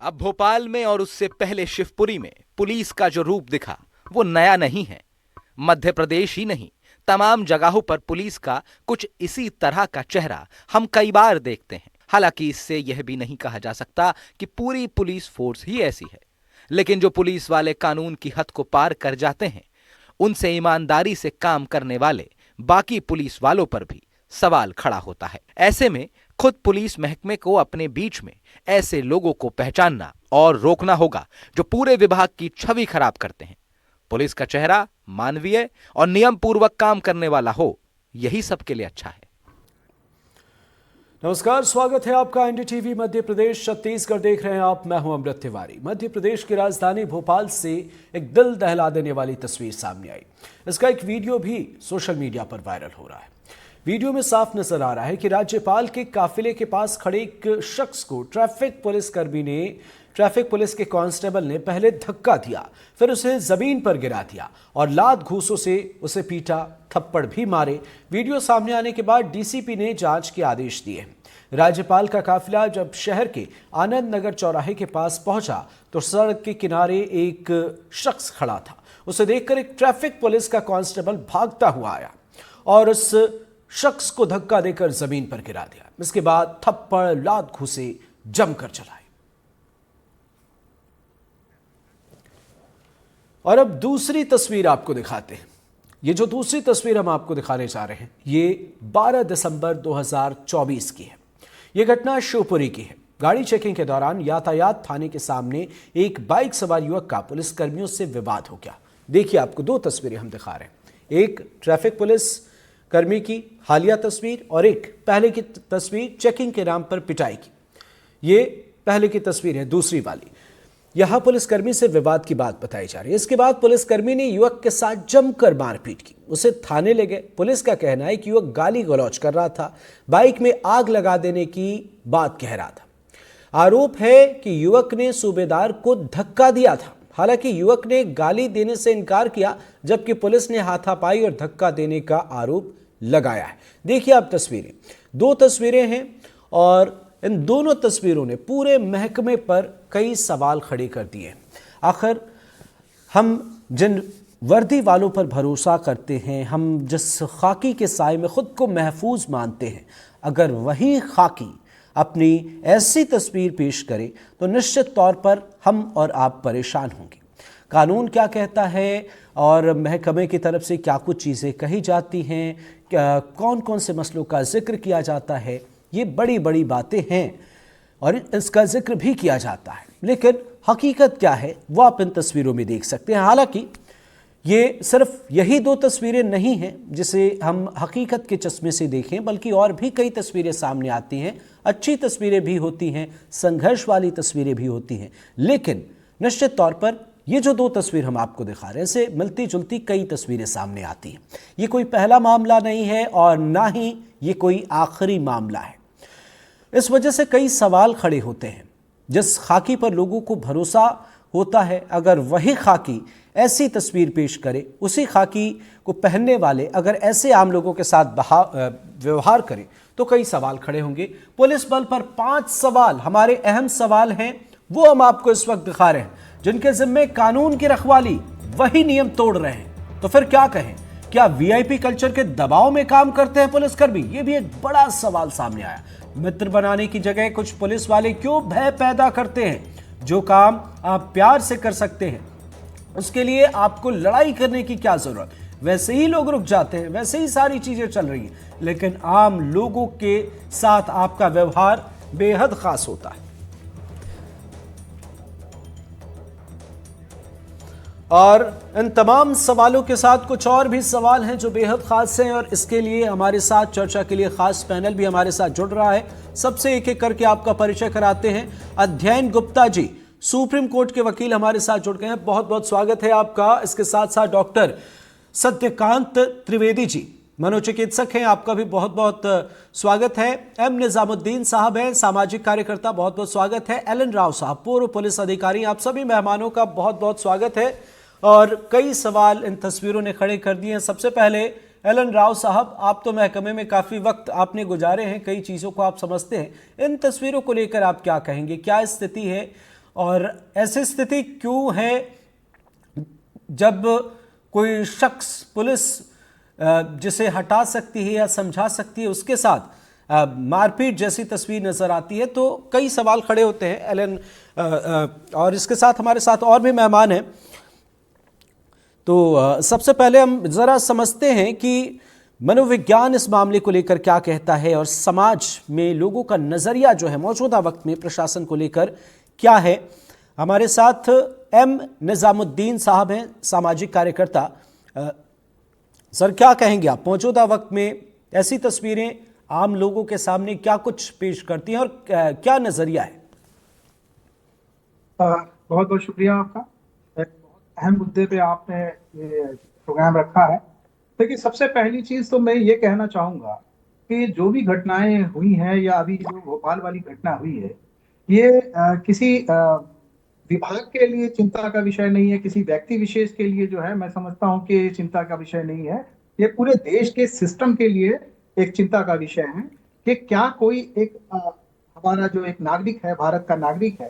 अब भोपाल में और उससे पहले शिवपुरी में पुलिस का जो रूप दिखा वो नया नहीं है। मध्य प्रदेश ही नहीं, तमाम जगहों पर पुलिस का कुछ इसी तरह का चेहरा हम कई बार देखते हैं। हालांकि इससे यह भी नहीं कहा जा सकता कि पूरी पुलिस फोर्स ही ऐसी है, लेकिन जो पुलिस वाले कानून की हद को पार कर जाते हैं, उनसे ईमानदारी से काम करने वाले बाकी पुलिस वालों पर भी सवाल खड़ा होता है। ऐसे में खुद पुलिस महकमे को अपने बीच में ऐसे लोगों को पहचानना और रोकना होगा जो पूरे विभाग की छवि खराब करते हैं। पुलिस का चेहरा मानवीय और नियम पूर्वक काम करने वाला हो, यही सबके लिए अच्छा है। नमस्कार, स्वागत है आपका एनडीटीवी मध्य प्रदेश छत्तीसगढ़ देख रहे हैं आप। मैं हूं अमृत तिवारी। मध्य प्रदेश की राजधानी भोपाल से एक दिल दहला देने वाली तस्वीर सामने आई। इसका एक वीडियो भी सोशल मीडिया पर वायरल हो रहा है। वीडियो में साफ नजर आ रहा है कि राज्यपाल के काफिले के पास खड़े एक शख्स को ट्रैफिक पुलिस के कांस्टेबल ने पहले धक्का दिया, फिर उसे जमीन पर गिरा दिया और लात घूंसों से उसे पीटा, थप्पड़ भी मारे। वीडियो सामने आने के बाद डीसीपी ने जांच के आदेश दिए। राज्यपाल का काफिला जब शहर के आनंद नगर चौराहे के पास पहुंचा तो सड़क के किनारे एक शख्स खड़ा था। उसे देखकर एक ट्रैफिक पुलिस का कांस्टेबल भागता हुआ आया और उस शख्स को धक्का देकर जमीन पर गिरा दिया। इसके बाद थप्पड़, लात घूंसे जमकर चलाए। और अब दूसरी तस्वीर आपको दिखाते हैं। ये जो दूसरी तस्वीर हम आपको दिखाने जा रहे हैं, ये 12 दिसंबर 2024 की है। ये घटना शिवपुरी की है। गाड़ी चेकिंग के दौरान यातायात थाने के सामने एक बाइक सवार युवक का पुलिस कर्मियों से विवाद हो गया। देखिए, आपको दो तस्वीरें हम दिखा रहे हैं। एक ट्रैफिक पुलिस कर्मी की हालिया तस्वीर और एक पहले की तस्वीर चेकिंग के नाम पर पिटाई की। ये पहले की तस्वीर है, दूसरी वाली। यहां पुलिसकर्मी से विवाद की बात बताई जा रही है। इसके बाद पुलिसकर्मी ने युवक के साथ जमकर मारपीट की, उसे थाने ले गए। पुलिस का कहना है कि युवक गाली गलौज कर रहा था, बाइक में आग लगा देने की बात कह रहा था। आरोप है कि युवक ने सूबेदार को धक्का दिया था। हालांकि युवक ने गाली देने से इनकार किया, जबकि पुलिस ने हाथापाई और धक्का देने का आरोप लगाया है। देखिए आप तस्वीरें, दो तस्वीरें हैं और इन दोनों तस्वीरों ने पूरे महकमे पर कई सवाल खड़े कर दिए। आखिर हम जिन वर्दी वालों पर भरोसा करते हैं, हम जिस खाकी के साए में खुद को महफूज मानते हैं, अगर वही खाकी अपनी ऐसी तस्वीर पेश करे तो निश्चित तौर पर हम और आप परेशान होंगे। कानून क्या कहता है और महकमे की तरफ से क्या कुछ चीज़ें कही जाती हैं, कौन कौन से मसलों का जिक्र किया जाता है, ये बड़ी बड़ी बातें हैं और इसका जिक्र भी किया जाता है। लेकिन हकीकत क्या है वो आप इन तस्वीरों में देख सकते हैं। हालांकि ये सिर्फ यही दो तस्वीरें नहीं हैं जिसे हम हकीकत के चश्मे से देखें, बल्कि और भी कई तस्वीरें सामने आती हैं। अच्छी तस्वीरें भी होती हैं, संघर्ष वाली तस्वीरें भी होती हैं, लेकिन निश्चित तौर पर ये जो दो तस्वीर हम आपको दिखा रहे हैं, इससे मिलती जुलती कई तस्वीरें सामने आती हैं। ये कोई पहला मामला नहीं है और ना ही ये कोई आखिरी मामला है। इस वजह से कई सवाल खड़े होते हैं। जिस खाकी पर लोगों को भरोसा होता है, अगर वही खाकी ऐसी तस्वीर पेश करे, उसी खाकी को पहनने वाले अगर ऐसे आम लोगों के साथ व्यवहार करें, तो कई सवाल खड़े होंगे। पुलिस बल पर 5 सवाल, हमारे अहम सवाल हैं, वो हम आपको इस वक्त दिखा रहे हैं। जिनके जिम्मे कानून की रखवाली, वही नियम तोड़ रहे हैं। तो फिर क्या कहें, क्या वीआईपी कल्चर के दबाव में काम करते हैं पुलिसकर्मी? ये भी एक बड़ा सवाल सामने आया। मित्र बनाने की जगह कुछ पुलिस वाले क्यों भय पैदा करते हैं? जो काम आप प्यार से कर सकते हैं, उसके लिए आपको लड़ाई करने की क्या जरूरत? वैसे ही लोग रुक जाते हैं, वैसे ही सारी चीजें चल रही हैं, लेकिन आम लोगों के साथ आपका व्यवहार बेहद खास होता है। और इन तमाम सवालों के साथ कुछ और भी सवाल हैं जो बेहद खास हैं, और इसके लिए हमारे साथ चर्चा के लिए खास पैनल भी हमारे साथ जुड़ रहा है। सबसे एक एक करके आपका परिचय कराते हैं। अध्ययन गुप्ता जी, सुप्रीम कोर्ट के वकील, हमारे साथ जुड़ गए हैं। बहुत बहुत स्वागत है आपका। इसके साथ साथ डॉक्टर सत्यकांत त्रिवेदी जी, मनोचिकित्सक हैं, आपका भी बहुत बहुत स्वागत है। एम निजामुद्दीन साहब हैं, सामाजिक कार्यकर्ता, बहुत बहुत स्वागत है। एलन राव साहब, पूर्व पुलिस अधिकारी, आप सभी मेहमानों का बहुत बहुत स्वागत है। और कई सवाल इन तस्वीरों ने खड़े कर दिए हैं। सबसे पहले एलन राव साहब, आप तो महकमे में काफ़ी वक्त आपने गुजारे हैं, कई चीज़ों को आप समझते हैं। इन तस्वीरों को लेकर आप क्या कहेंगे, क्या स्थिति है और ऐसी स्थिति क्यों है जब कोई शख्स पुलिस जिसे हटा सकती है या समझा सकती है उसके साथ मारपीट जैसी तस्वीर नजर आती है, तो कई सवाल खड़े होते हैं एलन। और इसके साथ हमारे साथ और भी मेहमान हैं। तो सबसे पहले हम जरा समझते हैं कि मनोविज्ञान इस मामले को लेकर क्या कहता है और समाज में लोगों का नजरिया जो है मौजूदा वक्त में प्रशासन को लेकर क्या है। हमारे साथ एम निजामुद्दीन साहब हैं, सामाजिक कार्यकर्ता। सर, क्या कहेंगे आप, मौजूदा वक्त में ऐसी तस्वीरें आम लोगों के सामने क्या कुछ पेश करती हैं और क्या नजरिया है? बहुत बहुत शुक्रिया आपका। एक बहुत अहम मुद्दे पे आपने ये प्रोग्राम रखा है। देखिए, सबसे पहली चीज तो मैं ये कहना चाहूंगा कि जो भी घटनाएं हुई हैं या अभी जो भोपाल वाली घटना हुई है, ये किसी विभाग के लिए चिंता का विषय नहीं है, किसी व्यक्ति विशेष के लिए जो है मैं समझता हूँ कि चिंता का विषय नहीं है। ये पूरे देश के सिस्टम के लिए एक चिंता का विषय है कि क्या कोई एक हमारा जो एक नागरिक है, भारत का नागरिक है,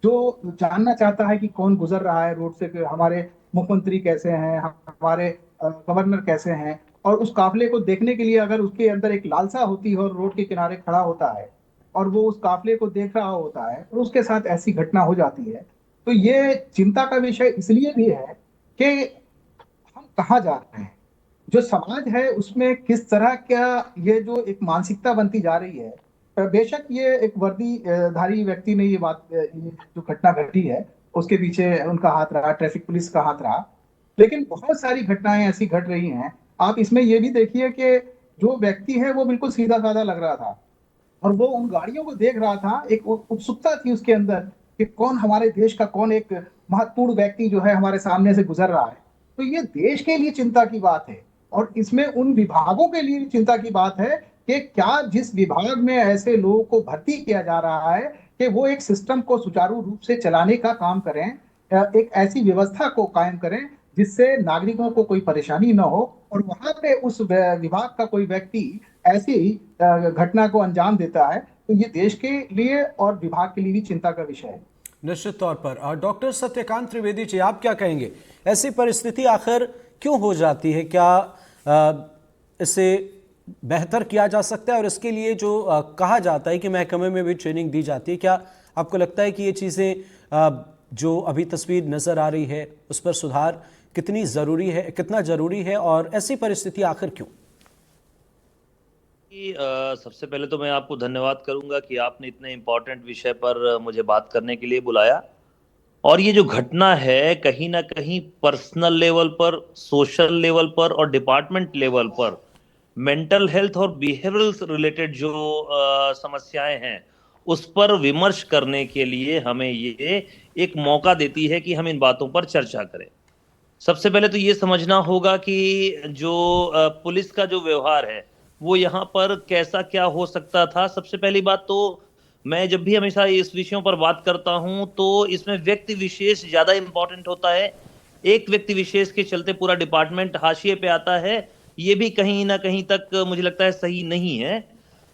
जो जानना चाहता है कि कौन गुजर रहा है रोड से, कि हमारे मुख्यमंत्री कैसे हैं, हमारे गवर्नर कैसे हैं, और उस काफिले को देखने के लिए अगर उसके अंदर एक लालसा होती है और रोड के किनारे खड़ा होता है और वो उस काफिले को देख रहा होता है और उसके साथ ऐसी घटना हो जाती है, तो ये चिंता का विषय इसलिए भी है कि हम कहाँ जा रहे हैं, जो समाज है उसमें किस तरह का ये जो एक मानसिकता बनती जा रही है। बेशक ये एक वर्दी धारी व्यक्ति ने ये जो घटना घटी है उसके पीछे उनका हाथ रहा, ट्रैफिक पुलिस का हाथ रहा, लेकिन बहुत सारी घटनाएं ऐसी घट रही हैं। आप इसमें ये भी देखिए कि जो व्यक्ति है वो बिल्कुल सीधा साधा लग रहा था और वो उन गाड़ियों को देख रहा था, एक उत्सुकता थी उसके अंदर कि कौन हमारे देश का कौन एक महत्वपूर्ण व्यक्ति जो है हमारे सामने से गुजर रहा है। तो ये देश के लिए चिंता की बात है और इसमें उन विभागों के लिए चिंता की बात है कि क्या जिस विभाग में ऐसे लोगों को भर्ती किया जा रहा है कि वो एक सिस्टम को सुचारू रूप से चलाने का काम करें, एक ऐसी व्यवस्था को कायम करें जिससे नागरिकों को कोई परेशानी न हो और वहां पे उस विभाग का कोई व्यक्ति ऐसी घटना को अंजाम देता है, तो ये देश के लिए और विभाग के लिए भी चिंता का विषय है। निश्चित तौर पर। डॉक्टर सत्यकांत त्रिवेदी जी, आप क्या कहेंगे, ऐसी परिस्थिति आखिर क्यों हो जाती है? क्या इसे बेहतर किया जा सकता है? और इसके लिए जो कहा जाता है कि महकमे में भी ट्रेनिंग दी जाती है, क्या आपको लगता है कि ये चीज़ें जो अभी तस्वीर नज़र आ रही है उस पर सुधार कितनी ज़रूरी है, कितना ज़रूरी है, और ऐसी परिस्थिति आखिर क्यों? सबसे पहले तो मैं आपको धन्यवाद करूंगा कि आपने इतने इम्पोर्टेंट विषय पर मुझे बात करने के लिए बुलाया। और ये जो घटना है कहीं ना कहीं पर्सनल लेवल पर, सोशल लेवल पर और डिपार्टमेंट लेवल पर मेंटल हेल्थ और बिहेवियरल रिलेटेड जो समस्याएं हैं उस पर विमर्श करने के लिए हमें ये एक मौका देती है कि हम इन बातों पर चर्चा करें। सबसे पहले तो ये समझना होगा कि जो पुलिस का जो व्यवहार है वो यहाँ पर कैसा क्या हो सकता था। सबसे पहली बात तो मैं जब भी हमेशा इस विषयों पर बात करता हूं तो इसमें व्यक्ति विशेष ज्यादा इंपॉर्टेंट होता है। एक व्यक्ति विशेष के चलते पूरा डिपार्टमेंट हाशिए पे आता है, ये भी कहीं ना कहीं तक मुझे लगता है सही नहीं है।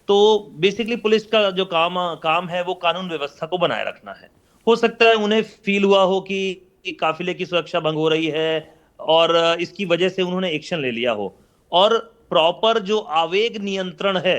तो बेसिकली पुलिस का जो काम है वो कानून व्यवस्था को बनाए रखना है। हो सकता है उन्हें फील हुआ हो कि काफिले की सुरक्षा भंग हो रही है और इसकी वजह से उन्होंने एक्शन ले लिया हो, और प्रॉपर जो आवेग नियंत्रण है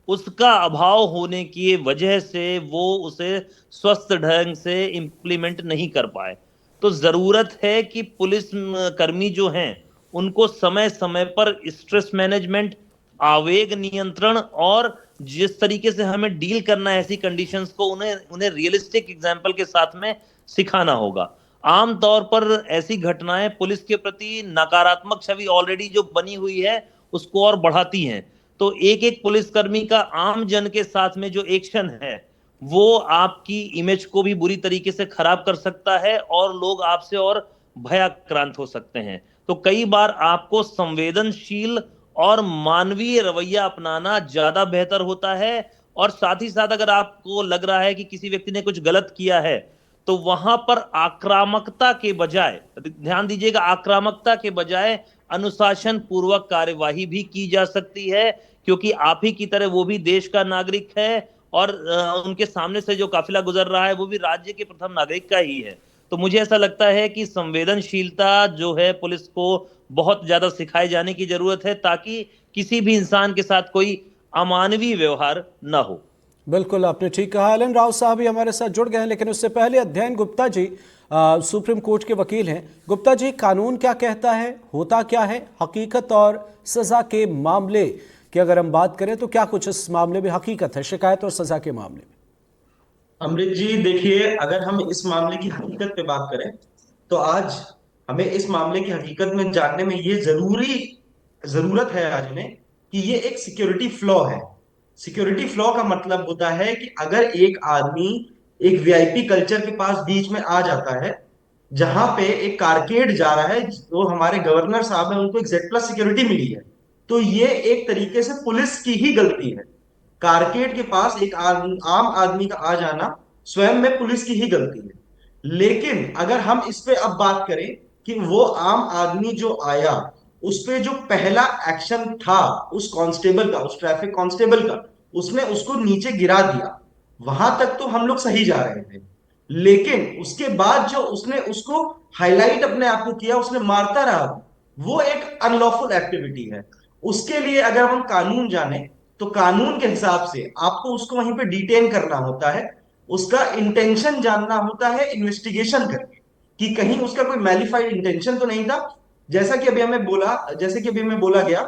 उसका अभाव होने की वजह से वो उसे स्वस्थ ढंग से इंप्लीमेंट नहीं कर पाए। तो जरूरत है कि पुलिस कर्मी जो हैं उनको समय समय पर स्ट्रेस मैनेजमेंट, आवेग नियंत्रण और जिस तरीके से हमें डील करना है ऐसी कंडीशंस को उन्हें रियलिस्टिक एग्जांपल के साथ में सिखाना होगा। आमतौर पर ऐसी घटनाएं पुलिस के प्रति नकारात्मक छवि ऑलरेडी जो बनी हुई है उसको और बढ़ाती हैं। तो एक एक पुलिसकर्मी का आम जन के साथ में जो एक्शन है वो आपकी इमेज को भी बुरी तरीके से खराब कर सकता है और लोग आपसे और भयाक्रांत हो सकते हैं। तो कई बार आपको संवेदनशील और मानवीय रवैया अपनाना ज्यादा बेहतर होता है। और साथ ही साथ अगर आपको लग रहा है कि किसी व्यक्ति ने कुछ गलत किया है तो वहां पर आक्रामकता के बजाय, ध्यान दीजिएगा, आक्रामकता के बजाय अनुशासन पूर्वक कार्यवाही भी की जा सकती है, क्योंकि आप ही की तरह वो भी देश का नागरिक है और उनके सामने से जो काफिला गुजर रहा है वो भी राज्य के प्रथम नागरिक का ही है। तो मुझे ऐसा लगता है कि संवेदनशीलता जो है पुलिस को बहुत ज्यादा सिखाए जाने की जरूरत है, ताकि किसी भी इंसान के साथ कोई अमानवीय व्यवहार न हो। बिल्कुल, आपने ठीक कहा। एलन राव साहब भी हमारे साथ जुड़ गए हैं, लेकिन उससे पहले अध्ययन गुप्ता जी सुप्रीम कोर्ट के वकील हैं। गुप्ता जी, कानून क्या कहता है, होता क्या है, हकीकत और सजा के मामले की अगर हम बात करें तो क्या कुछ इस मामले में हकीकत है, शिकायत और सजा के मामले में? अमृत जी देखिए, अगर हम इस मामले की हकीकत पे बात करें तो आज हमें इस मामले की हकीकत में जानने में ये जरूरत है आज में कि ये एक सिक्योरिटी फ्लॉ है। सिक्योरिटी फ्लॉ का मतलब होता है कि अगर एक आदमी एक वीआईपी कल्चर के पास बीच में आ जाता है, जहां पे एक कारकेड जा रहा है, जो हमारे गवर्नर साहब है उनको एक Z+ सिक्योरिटी मिली है, तो ये एक तरीके से पुलिस की ही गलती है। कारकेड के पास एक आम आदमी का आ जाना स्वयं में पुलिस की ही गलती है। लेकिन अगर हम इस पे अब बात करें कि वो आम आदमी जो आया, उस पे जो पहला एक्शन था उस कांस्टेबल का, उस ट्रैफिक कांस्टेबल का, उसने उसको नीचे गिरा दिया, वहां तक तो हम लोग सही जा रहे थे। लेकिन उसके बाद जो उसने उसको हाईलाइट अपने आप को किया, उसने मारता रहा, वो एक अनलॉफुल एक्टिविटी है। उसके लिए अगर हम कानून जाने तो कानून के हिसाब से आपको उसको वहीं पे डिटेन करना होता है, उसका इंटेंशन जानना होता है इन्वेस्टिगेशन करके कि कहीं उसका कोई मैलिफाइड इंटेंशन तो नहीं था। जैसे कि अभी हमें बोला गया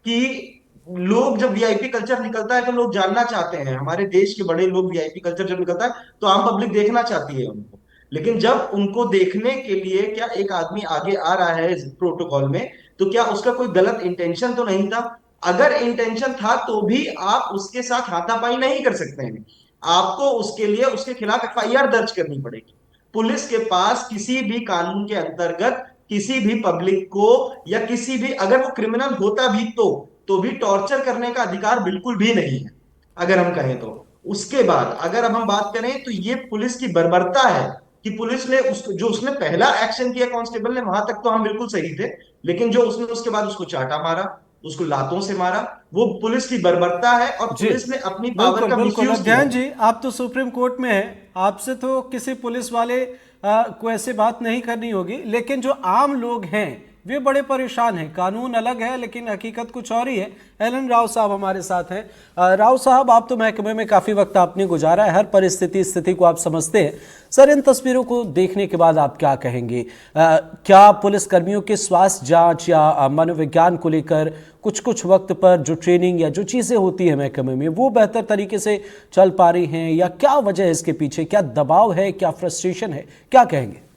कि लोग जब वीआईपी कल्चर निकलता है तो लोग जानना चाहते हैं, हमारे देश के बड़े लोग वीआईपी कल्चर जब निकलता है तो आम पब्लिक देखना चाहती है उनको। लेकिन जब उनको देखने के लिए क्या एक आदमी आगे आ रहा है इस प्रोटोकॉल में, तो क्या उसका कोई गलत इंटेंशन तो नहीं था? अगर इंटेंशन था तो भी आप उसके साथ हाथापाई नहीं कर सकते हैं, आपको उसके लिए उसके खिलाफ एफआईआर दर्ज करनी पड़ेगी। पुलिस के पास किसी भी कानून के अंतर्गत किसी भी पब्लिक को, या किसी भी, अगर वो क्रिमिनल होता भी तो भी टॉर्चर करने का अधिकार बिल्कुल भी नहीं है, अगर हम कहें तो। उसके बाद अगर अब हम बात करें तो ये पुलिस की बर्बरता है कि पुलिस ने उसने पहला एक्शन किया कांस्टेबल ने, वहां तक तो हम बिल्कुल सही थे, लेकिन जो उसने उसके बाद उसको चाटा मारा, उसको लातों से मारा, वो पुलिस की बर्बरता है और जी पुलिस ने अपनी पावर बिल्कुल का बिल्कुल। मिसयूज किया। अध्ययन जी, आप तो सुप्रीम कोर्ट में हैं, आपसे तो किसी पुलिस वाले को ऐसे बात नहीं करनी होगी, लेकिन जो आम लोग हैं वे बड़े परेशान हैं। कानून अलग है लेकिन हकीकत कुछ और ही है। एलन राव साहब हमारे साथ हैं। राव साहब, आप तो महकमे में काफ़ी वक्त आपने गुजारा है, हर स्थिति को आप समझते हैं। सर, इन तस्वीरों को देखने के बाद आप क्या कहेंगे? क्या पुलिसकर्मियों के स्वास्थ्य जांच या मनोविज्ञान को लेकर कुछ वक्त पर जो ट्रेनिंग या जो चीज़ें होती हैं महकमे में, वो बेहतर तरीके से चल पा रही हैं, या क्या वजह है इसके पीछे? क्या दबाव है, क्या फ्रस्ट्रेशन है, क्या कहेंगे?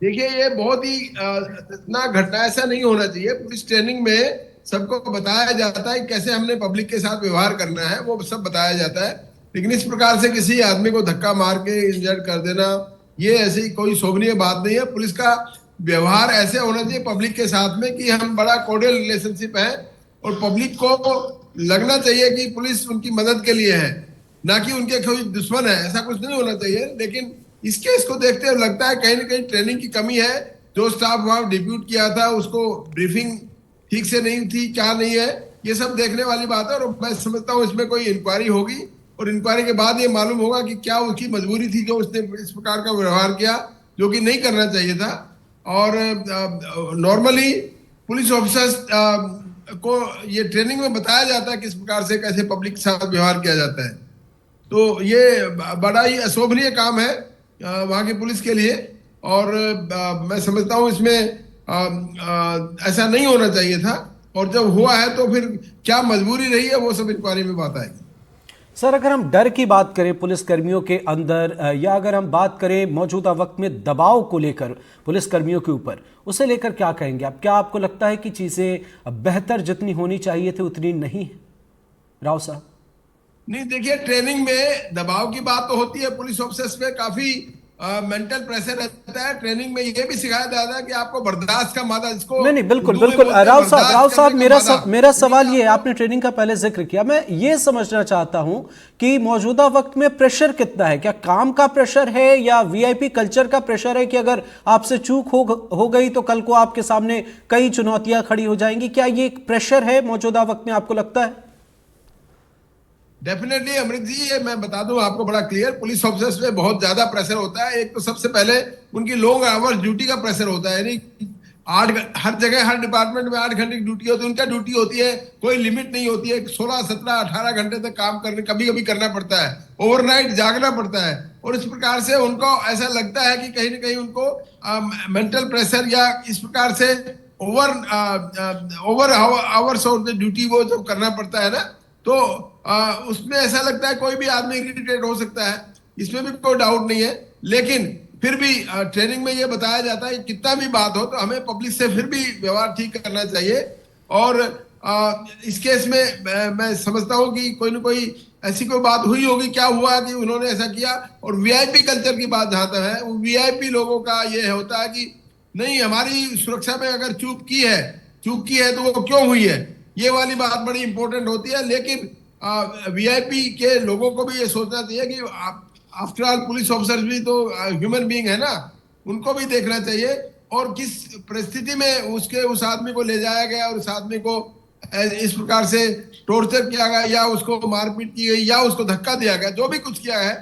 देखिए, ये बहुत ही इतना घटना ऐसा नहीं होना चाहिए। पुलिस ट्रेनिंग में सबको बताया जाता है कैसे हमने पब्लिक के साथ व्यवहार करना है, वो सब बताया जाता है। लेकिन इस प्रकार से किसी आदमी को धक्का मार के इंजर्ड कर देना, ये ऐसी कोई शोभनीय बात नहीं है। पुलिस का व्यवहार ऐसे होना चाहिए पब्लिक के साथ में कि हम बड़ा कोर्डियल रिलेशनशिप है, और पब्लिक को लगना चाहिए कि पुलिस उनकी मदद के लिए है, ना कि उनके कोई दुश्मन है। ऐसा कुछ नहीं होना चाहिए। लेकिन इस केस को देखते हुए लगता है कहीं ना कहीं ट्रेनिंग की कमी है। जो स्टाफ वहां डिप्यूट किया था उसको ब्रीफिंग ठीक से नहीं थी, क्या नहीं है, ये सब देखने वाली बात है। और मैं समझता हूँ इसमें कोई इंक्वायरी होगी, और इंक्वायरी के बाद ये मालूम होगा कि क्या उसकी मजबूरी थी जो उसने इस प्रकार का व्यवहार किया, जो कि नहीं करना चाहिए था। और नॉर्मली पुलिस ऑफिसर्स को ये ट्रेनिंग में बताया जाता है किस प्रकार से कैसे पब्लिक के साथ व्यवहार किया जाता है। तो ये बड़ा ही अशोभनीय काम है वहाँ की पुलिस के लिए। और मैं समझता हूँ इसमें ऐसा नहीं होना चाहिए था, और जब हुआ है तो फिर क्या मजबूरी रही है, वो सब इंक्वायरी में बात आएगी। सर, अगर हम डर की बात करें पुलिसकर्मियों के अंदर, या अगर हम बात करें मौजूदा वक्त में दबाव को लेकर पुलिसकर्मियों के ऊपर, उसे लेकर क्या कहेंगे आप? क्या आपको लगता है कि चीज़ें बेहतर जितनी होनी चाहिए थी उतनी नहीं है? राव साहब। नहीं, देखिए, ट्रेनिंग में दबाव की बात तो होती है, पुलिस ऑफिसर्स पे काफी मेंटल प्रेशर रहता है। ट्रेनिंग में ये भी सिखाया जाता है कि आपको बर्दाश्त का मादा, इसको नहीं बिल्कुल बिल्कुल। राव साहब, मेरा सवाल ये है, आपने ट्रेनिंग का पहले जिक्र किया, मैं ये समझना चाहता हूं कि मौजूदा वक्त में प्रेशर कितना है? क्या काम का प्रेशर है या वीआईपी कल्चर का प्रेशर है कि अगर आपसे चूक हो गई तो कल को आपके सामने कई चुनौतियां खड़ी हो जाएंगी? क्या ये एक प्रेशर है मौजूदा वक्त में, आपको लगता है? डेफिनेटली अमृत जी, ये मैं बता दूं आपको बड़ा क्लियर, पुलिस ऑफिसर्स पे बहुत ज्यादा प्रेशर होता है। एक तो सबसे पहले उनकी लॉन्ग आवर्स ड्यूटी का प्रेशर होता है, यानी हर जगह हर डिपार्टमेंट में 8 घंटे की ड्यूटी होती है। उनका ड्यूटी होती है, कोई लिमिट नहीं होती है, 16 17 18 घंटे तक काम करने कभी कभी करना पड़ता है, ओवरनाइट जागना पड़ता है। और इस प्रकार से उनको ऐसा लगता है कि कहीं ना कहीं उनको मेंटल प्रेशर या इस प्रकार से over over hours of the duty वो जब करना पड़ता है ना, तो उसमें ऐसा लगता है कोई भी आदमी इरिटेट हो सकता है, इसमें भी कोई डाउट नहीं है। लेकिन फिर भी ट्रेनिंग में ये बताया जाता है कि कितना भी बात हो तो हमें पब्लिक से फिर भी व्यवहार ठीक करना चाहिए। और इस केस में मैं समझता हूँ कि कोई ना कोई ऐसी कोई बात हुई होगी, क्या हुआ कि उन्होंने ऐसा किया। और वीआईपी कल्चर की बात जहां तक है, वो वीआईपी लोगों का ये होता है कि नहीं, हमारी सुरक्षा में अगर चूक की है तो वो क्यों हुई है, ये वाली बात बड़ी इंपॉर्टेंट होती है। लेकिन वीआईपी के लोगों को भी ये सोचना चाहिए कि आफ्टर ऑल पुलिस ऑफिसर्स भी तो ह्यूमन बीइंग है ना, उनको भी देखना चाहिए। और किस परिस्थिति में उस आदमी को ले जाया गया और उस आदमी को इस प्रकार से टॉर्चर किया गया या उसको मारपीट की गई या उसको धक्का दिया गया, जो भी कुछ किया है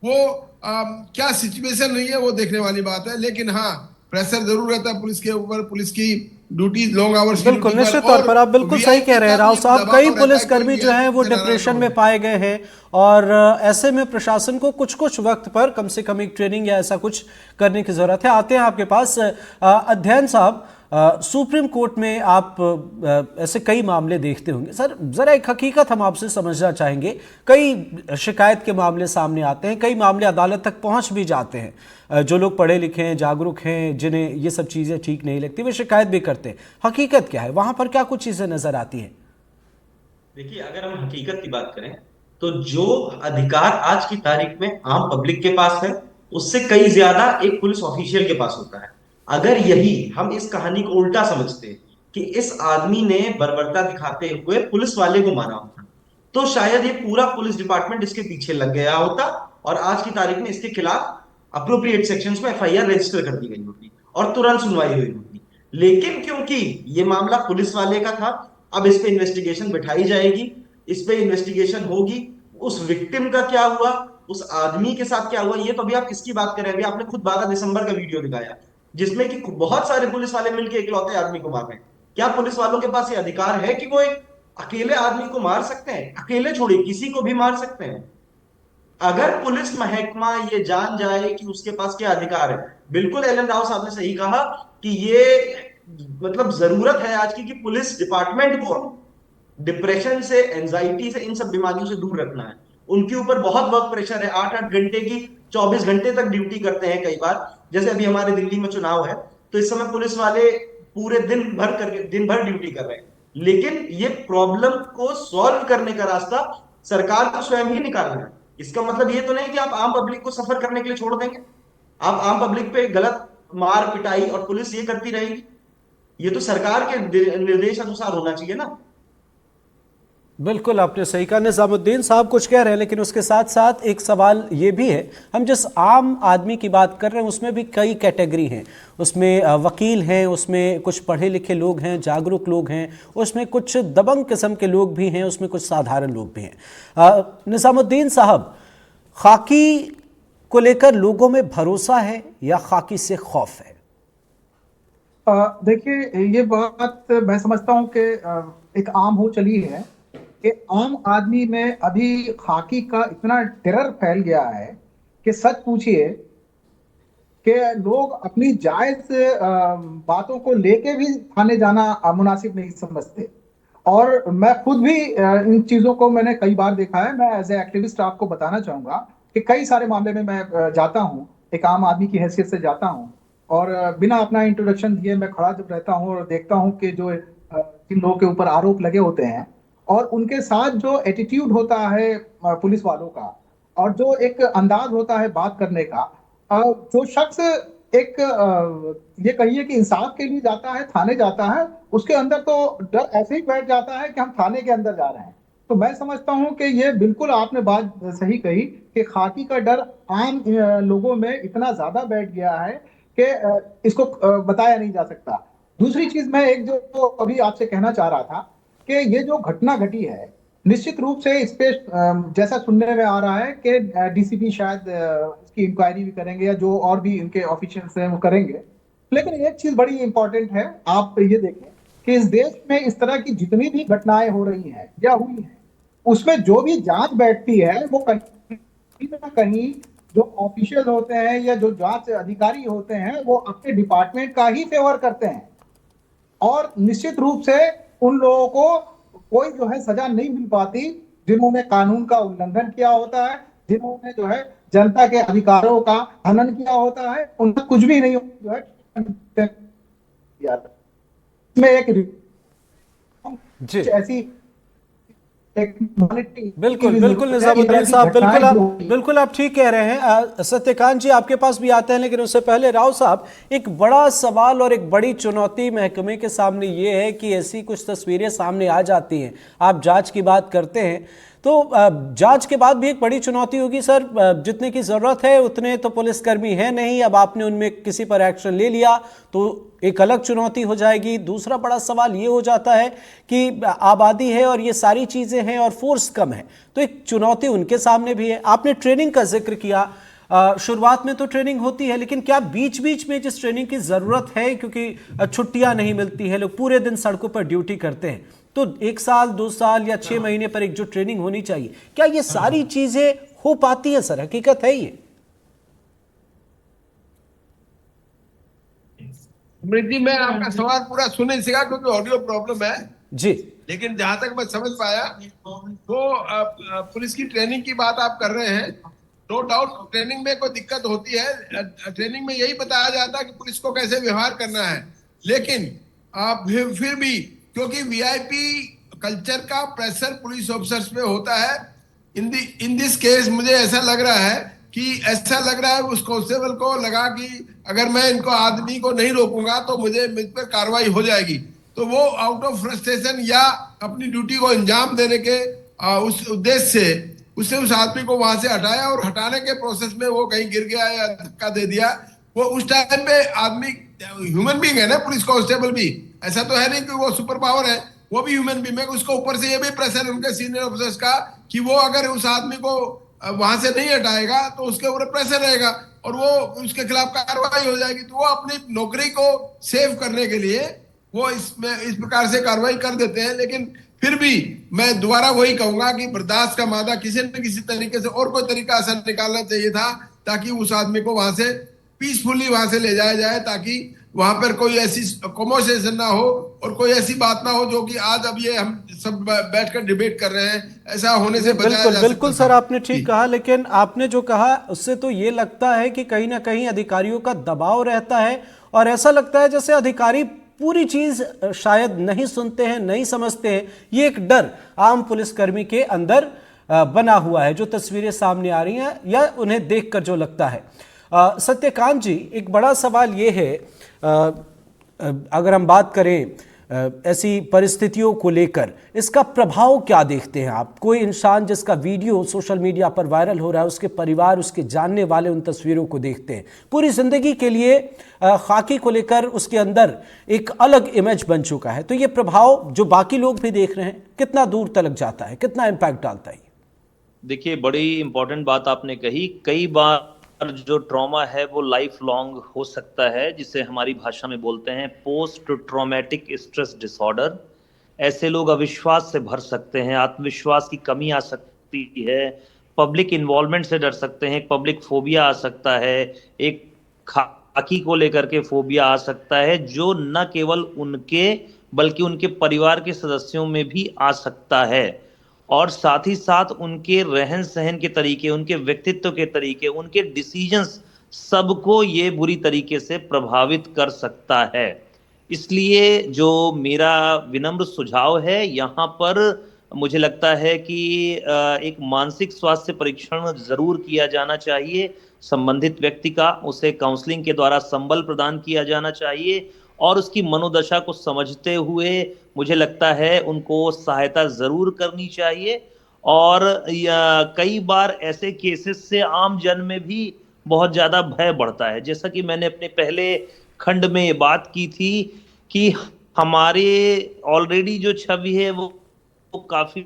वो क्या सिचुएशन रही है वो देखने वाली बात है। लेकिन हाँ, प्रेशर जरूर रहता है पुलिस के ऊपर, पुलिस की ड्यूटी लॉन्ग आवर्स की बिल्कुल, ड्यूटी निश्चित पर। तौर पर आप बिल्कुल सही कह रहे हैं राव साहब। कई पुलिसकर्मी जो हैं वो डिप्रेशन में पाए गए हैं और ऐसे में प्रशासन को कुछ कुछ वक्त पर कम से कम एक ट्रेनिंग या ऐसा कुछ करने की जरूरत है। आते हैं आपके पास अध्ययन साहब, सुप्रीम कोर्ट में आप ऐसे कई मामले देखते होंगे। सर, जरा एक हकीकत हम आपसे समझना चाहेंगे। कई शिकायत के मामले सामने आते हैं, कई मामले अदालत तक पहुंच भी जाते हैं। जो लोग पढ़े लिखे हैं, जागरूक हैं, जिन्हें ये सब चीज़ें ठीक नहीं लगती, वे शिकायत भी करते हैं। हकीकत क्या है वहां पर, क्या कुछ चीज़ें नजर आती हैं? देखिए, अगर हम हकीकत की बात करें तो जो अधिकार आज की तारीख में आम पब्लिक के पास है, उससे कई ज्यादा एक पुलिस ऑफिशियल के पास होता है। अगर यही हम इस कहानी को उल्टा समझते कि इस आदमी ने बर्बरता दिखाते हुए पुलिस वाले को मारा होता, तो शायद ये पूरा पुलिस डिपार्टमेंट इसके पीछे लग गया होता और आज की तारीख में इसके खिलाफ अप्रोप्रिएट सेक्शंस में एफआईआर रजिस्टर कर दी गई होती और तुरंत सुनवाई हुई होती। लेकिन क्योंकि ये मामला पुलिस वाले का था, अब इस पे इन्वेस्टिगेशन बिठाई जाएगी, इस पे इन्वेस्टिगेशन होगी। उस विक्टिम का क्या हुआ, उस आदमी के साथ क्या हुआ, ये तो अभी आप किसकी बात कर रहे हैं? अभी आपने खुद 12 दिसंबर का वीडियो दिखाया जिसमें कि बहुत सारे पुलिस वाले मिलकर इकलौते आदमी को मार रहे हैं। क्या पुलिस वालों के पास ये अधिकार है कि वो एक अकेले आदमी को मार सकते हैं? अकेले छोड़िए, किसी को भी मार सकते हैं। अगर पुलिस महकमा ये जान जाए कि उसके पास क्या अधिकार है, बिल्कुल एल एन राव साहब ने सही कहा कि ये मतलब जरूरत है आज की कि पुलिस डिपार्टमेंट को डिप्रेशन से, एंजाइटी से, इन सब बीमारियों से दूर रखना है। उनके ऊपर बहुत वर्क प्रेशर है, 8-8 घंटे की 24 घंटे तक ड्यूटी करते हैं कई बार। जैसे अभी हमारे दिल्ली में चुनाव है तो इस समय पुलिस वाले पूरे दिन भर ड्यूटी कर रहे हैं। लेकिन ये प्रॉब्लम को सॉल्व करने का रास्ता सरकार को स्वयं ही निकालना है। इसका मतलब ये तो नहीं कि आप आम पब्लिक को सफर करने के लिए छोड़ देंगे, आप आम पब्लिक पे गलत मार पिटाई और पुलिस ये करती रहेगी। ये तो सरकार के निर्देश अनुसार होना चाहिए ना। बिल्कुल, आपने सही कहा। निजामुद्दीन साहब कुछ कह रहे हैं, लेकिन उसके साथ साथ एक सवाल ये भी है, हम जिस आम आदमी की बात कर रहे हैं उसमें भी कई कैटेगरी हैं। उसमें वकील हैं, उसमें कुछ पढ़े लिखे लोग हैं, जागरूक लोग हैं, उसमें कुछ दबंग किस्म के लोग भी हैं, उसमें कुछ साधारण लोग भी हैं। निजामुद्दीन साहब, खाकी को लेकर लोगों में भरोसा है या खाकी से खौफ है? देखिए, ये बात मैं समझता हूँ कि एक आम हो चली है कि आम आदमी में अभी खाकी का इतना टेरर फैल गया है कि सच पूछिए कि लोग अपनी जायज बातों को लेके भी थाने जाना मुनासिब नहीं समझते। और मैं खुद भी इन चीजों को मैंने कई बार देखा है। मैं एज ए एक्टिविस्ट आपको बताना चाहूंगा कि कई सारे मामले में मैं जाता हूँ, एक आम आदमी की हैसियत से जाता हूँ, और बिना अपना इंट्रोडक्शन दिए मैं खड़ा जब रहता हूँ और देखता हूँ कि जो जिन लोगों के ऊपर आरोप लगे होते हैं और उनके साथ जो एटीट्यूड होता है पुलिस वालों का, और जो एक अंदाज होता है बात करने का, जो शख्स एक ये कहिए कि इंसाफ के लिए जाता है, थाने जाता है, उसके अंदर तो डर ऐसे ही बैठ जाता है कि हम थाने के अंदर जा रहे हैं। तो मैं समझता हूं कि ये बिल्कुल आपने बात सही कही कि खाकी का डर आम लोगों में इतना ज्यादा बैठ गया है कि इसको बताया नहीं जा सकता। दूसरी चीज मैं एक जो अभी आपसे कहना चाह रहा था कि ये जो घटना घटी है, निश्चित रूप से इस पे जैसा सुनने में आ रहा है कि डीसीपी शायद इसकी इंक्वायरी भी करेंगे या जो और भी इनके ऑफिशियल्स हैं वो करेंगे। लेकिन एक चीज बड़ी इंपॉर्टेंट है, आप ये देखें कि इस देश में इस तरह की जितनी भी घटनाएं हो रही हैं या हुई हैं, उसमें जो भी जांच बैठती है वो कहीं ना कहीं जो ऑफिशियल होते हैं या जो जांच अधिकारी होते हैं वो अपने डिपार्टमेंट का ही फेवर करते हैं, और निश्चित रूप से उन लोगों को कोई जो है सजा नहीं मिल पाती जिन्होंने कानून का उल्लंघन किया होता है, जिन्होंने जो है जनता के अधिकारों का हनन किया होता है, उनका कुछ भी नहीं जो है में एक जी ऐसी एक बिल्कुल बिल्कुल निजामुद्दीन साहब, बिल्कुल आप ठीक कह रहे हैं। सत्यकांत जी आपके पास भी आते हैं, लेकिन उससे पहले राव साहब, एक बड़ा सवाल और एक बड़ी चुनौती महकमे के सामने ये है कि ऐसी कुछ तस्वीरें सामने आ जाती हैं, आप जांच की बात करते हैं, तो जांच के बाद भी एक बड़ी चुनौती होगी सर, जितने की ज़रूरत है उतने तो पुलिसकर्मी है नहीं, अब आपने उनमें किसी पर एक्शन ले लिया तो एक अलग चुनौती हो जाएगी। दूसरा बड़ा सवाल ये हो जाता है कि आबादी है और ये सारी चीज़ें हैं और फोर्स कम है, तो एक चुनौती उनके सामने भी है। आपने ट्रेनिंग का जिक्र किया, शुरुआत में तो ट्रेनिंग होती है, लेकिन क्या बीच बीच में जिस ट्रेनिंग की ज़रूरत है, क्योंकि छुट्टियां नहीं मिलती हैं, लोग पूरे दिन सड़कों पर ड्यूटी करते हैं, तो 1 साल 2 साल या 6 महीने पर एक जो ट्रेनिंग होनी चाहिए, क्या ये सारी चीज़ें हो पाती हैं सर? हकीकत है ये? अमृत जी, मैं आपका सवाल पूरा सुन नहीं सका क्योंकि ऑडियो प्रॉब्लम है जी, लेकिन जहां तक मैं समझ पाया तो पुलिस की ट्रेनिंग की बात आप कर रहे हैं। नो डाउट ट्रेनिंग में कोई दिक्कत होती है, ट्रेनिंग में यही बताया जाता है कि पुलिस को कैसे व्यवहार करना है, लेकिन फिर भी क्योंकि वीआईपी कल्चर का प्रेशर पुलिस ऑफिसर्स पे होता है, इन दिस केस मुझे ऐसा लग रहा है उस कांस्टेबल को लगा कि अगर मैं इनको आदमी को नहीं रोकूंगा तो मुझ पर कार्रवाई हो जाएगी, तो वो आउट ऑफ फ्रस्ट्रेशन या अपनी ड्यूटी को अंजाम देने के उस उद्देश्य से उसने उस आदमी को वहां से हटाया, और हटाने के प्रोसेस में वो कहीं गिर गया या धक्का दे दिया। वो उस टाइम पे आदमी ह्यूमन बीइंग है ना, पुलिस कांस्टेबल भी, ऐसा तो है नहीं कि वो सुपर पावर है, वो भी ह्यूमन बीइंग है। उसको ऊपर से ये भी प्रेशर उनके सीनियर ऑफिसर्स का कि वो अगर उस आदमी को वहां से नहीं हटाएगा तो उसके ऊपर प्रेशर रहेगा और वो उसके खिलाफ कार्रवाई हो जाएगी, तो वो अपनी नौकरी को सेव करने के लिए वो इस प्रकार से कार्रवाई कर देते हैं। लेकिन फिर भी मैं दोबारा वही कहूंगा कि बर्दाश्त का मादा किसी न किसी तरीके से और कोई तरीका ऐसा निकालना चाहिए था ताकि उस आदमी को वहां से पीसफुली वहां से ले जाया जाए, ताकि वहां पर कोई ऐसी कॉन्वर्सेशन ना हो और कोई ऐसी बात ना हो जो कि आज अब ये हम सब बैठकर डिबेट कर रहे हैं, ऐसा होने से बचाया जा सकता है। बिल्कुल सर, आपने ठीक कहा, लेकिन आपने जो कहा उससे तो ये लगता है कि कहीं ना कहीं अधिकारियों का दबाव रहता है और ऐसा लगता है जैसे अधिकारी पूरी चीज शायद नहीं सुनते हैं, नहीं समझते हैं। ये एक डर आम पुलिसकर्मी के अंदर बना हुआ है, जो तस्वीरें सामने आ रही हैं या उन्हें देखकर जो लगता है। सत्यकांत जी, एक बड़ा सवाल ये है, अगर हम बात करें ऐसी परिस्थितियों को लेकर, इसका प्रभाव क्या देखते हैं आप? कोई इंसान जिसका वीडियो सोशल मीडिया पर वायरल हो रहा है, उसके परिवार, उसके जानने वाले उन तस्वीरों को देखते हैं, पूरी जिंदगी के लिए खाकी को लेकर उसके अंदर एक अलग इमेज बन चुका है, तो ये प्रभाव जो बाकी लोग भी देख रहे हैं कितना दूर तक जाता है, कितना इम्पैक्ट डालता है? देखिए, बड़ी इंपॉर्टेंट बात आपने कही। कई बार जो ट्रॉमा है वो लाइफ लॉन्ग हो सकता है, जिसे हमारी भाषा में बोलते हैं पोस्ट ट्रॉमेटिक स्ट्रेस डिसऑर्डर। ऐसे लोग अविश्वास से भर सकते हैं, आत्मविश्वास की कमी आ सकती है, पब्लिक इन्वॉल्वमेंट से डर सकते हैं, पब्लिक फोबिया आ सकता है, एक खाकी को लेकर के फोबिया आ सकता है, जो न केवल उनके बल्कि उनके परिवार के सदस्यों में भी आ सकता है, और साथ ही साथ उनके रहन सहन के तरीके, उनके व्यक्तित्व के तरीके, उनके डिसीजंस, सबको ये बुरी तरीके से प्रभावित कर सकता है। इसलिए जो मेरा विनम्र सुझाव है यहाँ पर, मुझे लगता है कि एक मानसिक स्वास्थ्य परीक्षण जरूर किया जाना चाहिए संबंधित व्यक्ति का, उसे काउंसलिंग के द्वारा संबल प्रदान किया जाना चाहिए और उसकी मनोदशा को समझते हुए मुझे लगता है उनको सहायता जरूर करनी चाहिए। और कई बार ऐसे केसेस से आम जन में भी बहुत ज्यादा भय बढ़ता है, जैसा कि मैंने अपने पहले खंड में बात की थी कि हमारे ऑलरेडी जो छवि है वो काफी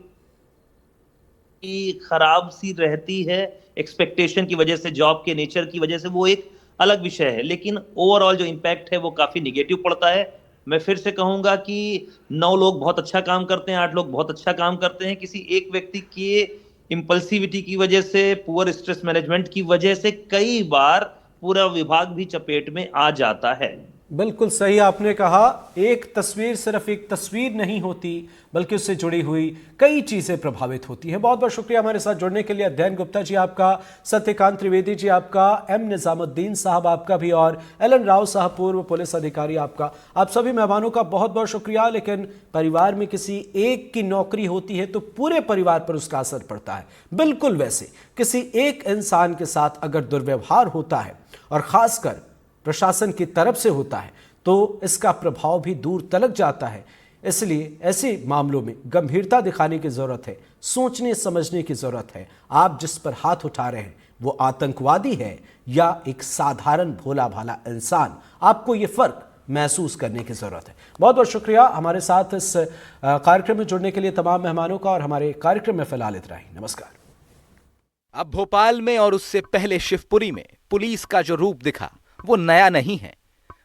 की खराब सी रहती है, एक्सपेक्टेशन की वजह से, जॉब के नेचर की वजह से, वो एक अलग विषय है, लेकिन ओवरऑल जो इम्पैक्ट है वो काफी निगेटिव पड़ता है। मैं फिर से कहूंगा कि 9 लोग बहुत अच्छा काम करते हैं, 8 लोग बहुत अच्छा काम करते हैं, किसी एक व्यक्ति के इम्पल्सिविटी की वजह से, पुअर स्ट्रेस मैनेजमेंट की वजह से कई बार पूरा विभाग भी चपेट में आ जाता है। बिल्कुल सही आपने कहा। एक तस्वीर सिर्फ एक तस्वीर नहीं होती, बल्कि उससे जुड़ी हुई कई चीजें प्रभावित होती हैं। बहुत बहुत शुक्रिया हमारे साथ जुड़ने के लिए अध्ययन गुप्ता जी आपका, सत्यकांत त्रिवेदी जी आपका, एम निजामुद्दीन साहब आपका भी, और एलन राव साहब पूर्व पुलिस अधिकारी आपका। आप सभी मेहमानों का बहुत बहुत शुक्रिया। लेकिन परिवार में किसी एक की नौकरी होती है तो पूरे परिवार पर उसका असर पड़ता है। बिल्कुल वैसे किसी एक इंसान के साथ अगर दुर्व्यवहार होता है और खासकर प्रशासन की तरफ से होता है तो इसका प्रभाव भी दूर तलक जाता है। इसलिए ऐसे मामलों में गंभीरता दिखाने की जरूरत है, सोचने समझने की जरूरत है। आप जिस पर हाथ उठा रहे हैं वो आतंकवादी है या एक साधारण भोला भाला इंसान, आपको ये फर्क महसूस करने की जरूरत है। बहुत बहुत शुक्रिया हमारे साथ इस कार्यक्रम में जुड़ने के लिए तमाम मेहमानों का, और हमारे कार्यक्रम में फिलहाल इतना ही। नमस्कार। अब भोपाल में और उससे पहले शिवपुरी में पुलिस का जो रूप दिखा वो नया नहीं है।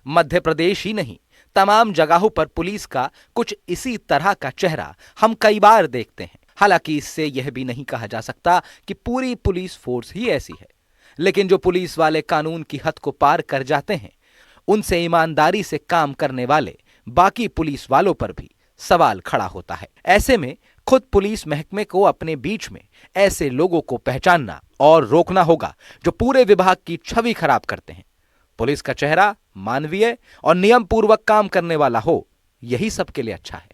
मध्य प्रदेश ही नहीं, तमाम जगहों पर पुलिस का कुछ इसी तरह का चेहरा हम कई बार देखते हैं। हालांकि इससे यह भी नहीं कहा जा सकता कि पूरी पुलिस फोर्स ही ऐसी है, लेकिन जो पुलिस वाले कानून की हद को पार कर जाते हैं, उनसे ईमानदारी से काम करने वाले बाकी पुलिस वालों पर भी सवाल खड़ा होता है। ऐसे में खुद पुलिस महकमे को अपने बीच में ऐसे लोगों को पहचानना और रोकना होगा जो पूरे विभाग की छवि खराब करते हैं। पुलिस का चेहरा मानवीय और नियम पूर्वक काम करने वाला हो, यही सबके लिए अच्छा है।